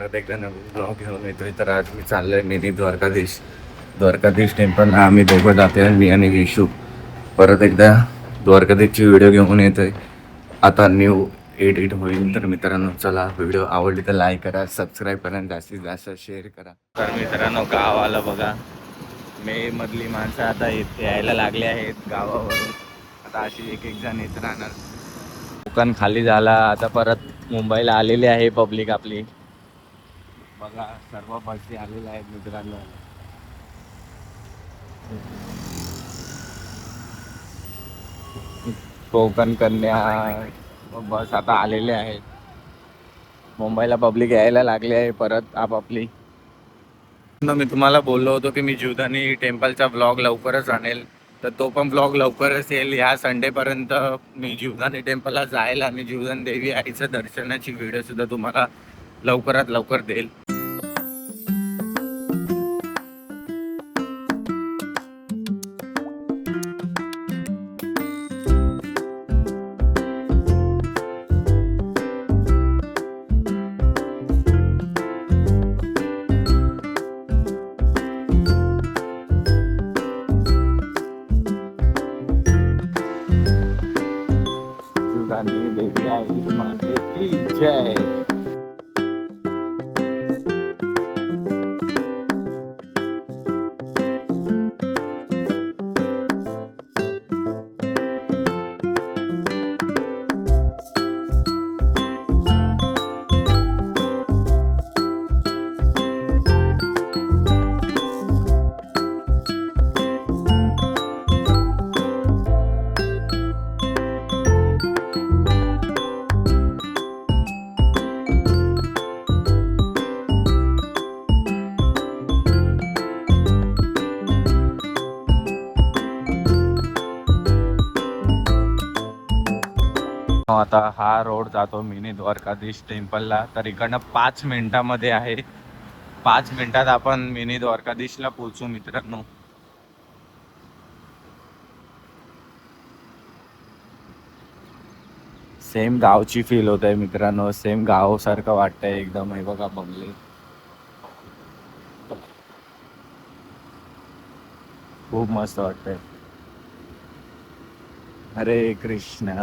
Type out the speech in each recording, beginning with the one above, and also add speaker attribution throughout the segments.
Speaker 1: परत एकदा नवीन ब्लॉग घेऊन येतोय. तर आज मी चाललोय मिनी द्वारकाधीश टेम्पल. आम्ही दोघं जातोय, मी आणि विशू. परत एकदा द्वारकाधीशची व्हिडिओ घेऊन येतोय. आता न्यू एडिट होईल. तर मित्रांनो चला, व्हिडिओ आवडली तर लाईक करा, सबस्क्राईब करा आणि जास्तीत जास्त शेअर करा. तर मित्रांनो गाव आलं बघा. मे मधली माणसं आता यायला लागली आहेत गावावरून. आता अशी एक एक जण येत राहणार. कोकण खाली झाला, आता परत मुंबईला आलेली आहे पब्लिक आपली. बघा सर्व बसी आलेल्या आहेत मित्रांनो. कोकण कन्या बस आता आलेले आहेत. मुंबईला पब्लिक यायला लागली आहे परत आपापली. मी तुम्हाला बोललो होतो की मी जीवदानी टेम्पलचा ब्लॉग लवकरच आणेल. तर तो पण ब्लॉग लवकरच येईल. ह्या संडेपर्यंत मी जीवदानी टेम्पलला जाईल आणि जीवदानी देवी आईचं दर्शनाची व्हिडिओ सुद्धा तुम्हाला लवकरात लवकर देईल. जीवदानी देवी आई मातेची जय. आता हा रोड जातो मिनी द्वारकाधीश टेम्पलला. तर इकडनं 5 मिनिटामध्ये आहे. 5 मिनिटात आपण मिनी द्वारकाधीशला पोहोचू मित्रांनो. सेम गावची फील होत आहे मित्रांनो. सेम गाव सारखं वाटतंय एकदम. हे बघा बंगले, खूप मस्त वाटतंय. हरे कृष्ण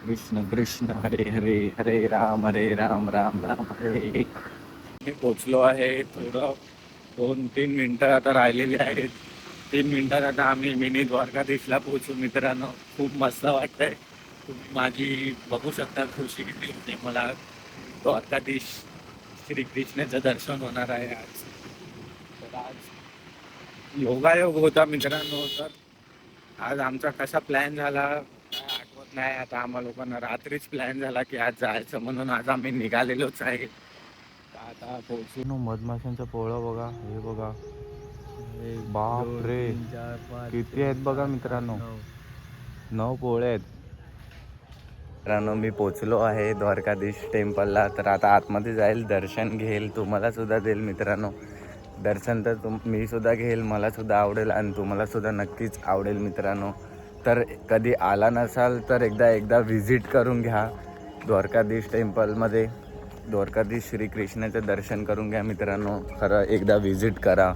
Speaker 1: कृष्ण कृष्ण हरे हरे, हरे राम राम राम हरे. मी पोचलो आहे. थोडं 2-3 मिनिटं आता राहिलेली आहेत. 3 मिनिटात आता आम्ही मिनी द्वारकाधीशला पोहोचू मित्रांनो. खूप मस्त वाटतंय. तुम्ही माझी बघू शकता खुशी किती होते मला. द्वारकाधीश श्रीकृष्णाचं दर्शन होणार आहे आज. तर आज योगायोग होता मित्रांनो. तर आज आमचा कसा प्लॅन झाला काय आठवत नाही. आता आम्हा लोकांना रात्रीच प्लॅन झाला की आज जायचं, म्हणून आज आम्ही निघालेलोच आहे. आता पोहोचून मधमाशांचं पोळं बघा. हे बघा, बाप रे किती आहेत बघा मित्रांनो. 9 पोळे आहेत मित्रांनो. मी पोचलो आहे द्वारकाधीश टेम्पलला. तर आता आतमध्ये जाईल, दर्शन घेईल, तुम्हाला सुद्धा देईल मित्रांनो. दर्शन तर मी सुद्धा घेईल, मला सुद्धा आवडेल आणि तुम्हाला सुद्धा नक्कीच आवडेल मित्रांनो. तर कधी आला नसाल तर एकदा व्हिजिट करून घ्या द्वारकाधीश टेम्पलमध्ये. द्वारकाधीश श्रीकृष्णाचं दर्शन करून घ्या मित्रांनो. खरं एकदा व्हिजिट करा.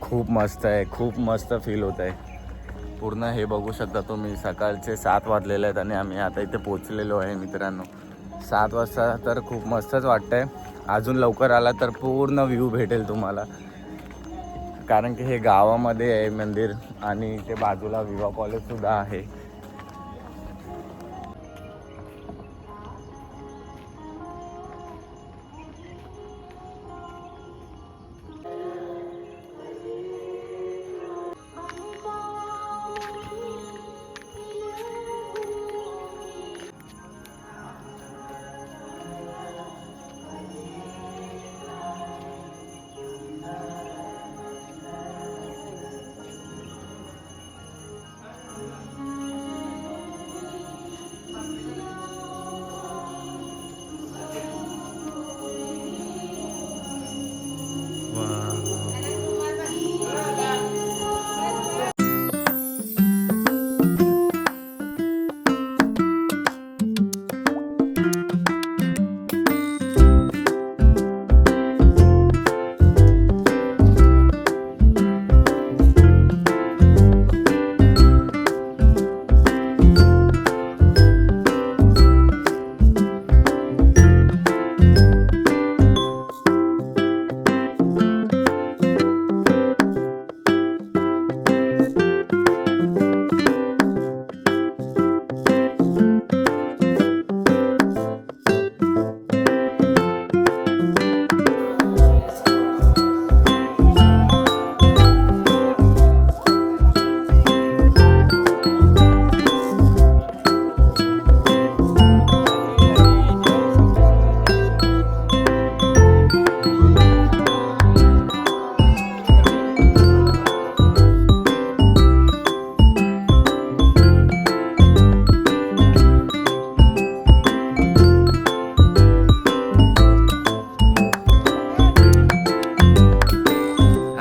Speaker 1: खूप मस्त आहे, खूप मस्त फील होत आहे पूर्ण. हे बघू शकता तुम्ही, सकाळचे 7 वाजलेले आहेत आणि आम्ही आता इथे पोचलेलो आहे मित्रांनो. 7 वाजता तर खूप मस्तच वाटतंय. अजून लवकर आला तर पूर्ण व्ह्यू भेटेल तुम्हाला, कारण की हे गावामध्ये आहे मंदिर आणि ते बाजूला विवा कॉलेजसुद्धा आहे.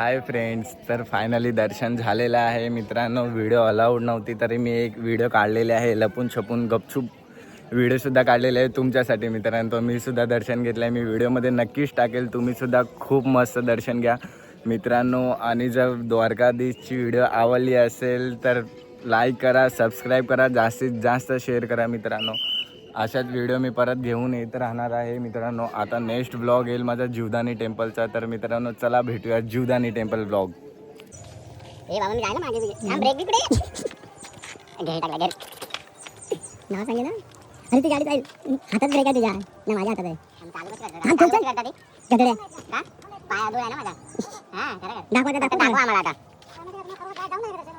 Speaker 1: हाय फ्रेंड्स, तर फायनली दर्शन झालेलं आहे मित्रांनो. व्हिडिओ अलाउड नव्हती तरी मी एक व्हिडिओ काढलेले आहे, लपून छपून गपचूप व्हिडिओसुद्धा काढलेले आहे तुमच्यासाठी मित्रांनो. मी सुद्धा दर्शन घेतलं आहे, मी व्हिडिओमध्ये नक्कीच टाकेल. तुम्हीसुद्धा खूप मस्त दर्शन घ्या मित्रांनो. आणि जर द्वारकाधीशची व्हिडिओ आवडली असेल तर लाईक करा, सबस्क्राईब करा, जास्तीत जास्त शेअर करा मित्रांनो. अशाच व्हिडिओ मी परत घेऊन येत राहणार आहे मित्रांनो. आता नेक्स्ट ब्लॉग येईल माझा जीवदानी टेम्पलचा. तर मित्रांनो चला भेटूया जीवदानी टेम्पल ब्लॉग.
Speaker 2: ए बाबा मी जायला मागे ब्रेक बिकडे घे टाकला घे नाव सांगे ना. अरे ती गाडी जाईल हातात ब्रेक आहे तुझ्या ना माझ्या हातात आहे. चालू कसं करतात गडड्या का पाय आदू आहे ना माझा. हां खरं दाखवा आम्हाला आता.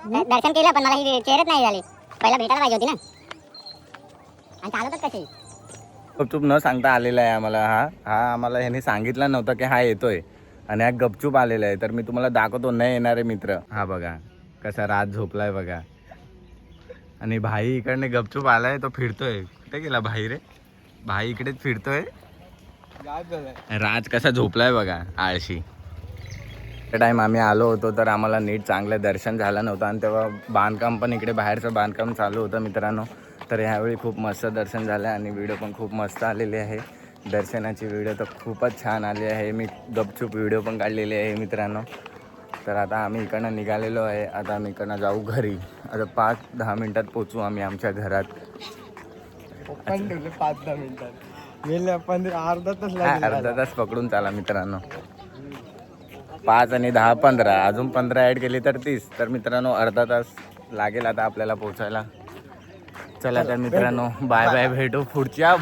Speaker 2: दर्शन केलं पण मला ही चेहरेच नाही झाली. पहिला भेटायला पाहिजे होती ना. आणि चालवतात कशी
Speaker 1: गपचूप न सांगता आलेला आहे आम्हाला. हा आम्हाला ह्याने सांगितलं नव्हतं की हा येतोय आणि हा गपचूप आलेला आहे. तर मी तुम्हाला दाखवतो नाही येणारे मित्र. हा बघा कसा रात झोपलाय बघा. आणि भाई इकडने गपचूप आलाय, तो फिरतोय. कुठे गेला भाई रे? भाई इकडेच फिरतोय. राज कसा झोपलाय बघा आळशी. त्या टाईम आम्ही आलो होतो तर आम्हाला नीट चांगलं दर्शन झालं नव्हतं आणि तेव्हा बांधकाम पण इकडे बाहेरचं बांधकाम चालू होतं मित्रांनो. तर ह्यावेळी खूप मस्त दर्शन झालं आणि व्हिडिओ पण खूप मस्त आलेली आहे. दर्शनाची व्हिडिओ तर खूपच छान आली आहे. मी गपचूप व्हिडिओ पण काढलेली आहे मित्रांनो. तर आता आम्ही इकडनं निघालेलो आहे. आता आम्ही इकडनं जाऊ घरी. आता 5-10 मिनटात पोचू आम्ही आमच्या घरात.
Speaker 3: 5-10 मिनिटात गेले आपण अर्धा
Speaker 1: तास पकडून चाला मित्रांनो. 5 आणि 10 15 अजून 15 ॲड केली तर 30. तर मित्रांनो अर्धा तास लागेल आता आपल्याला पोचायला. चला तर मित्रांनो बाय बाय, भेटू पुढच्या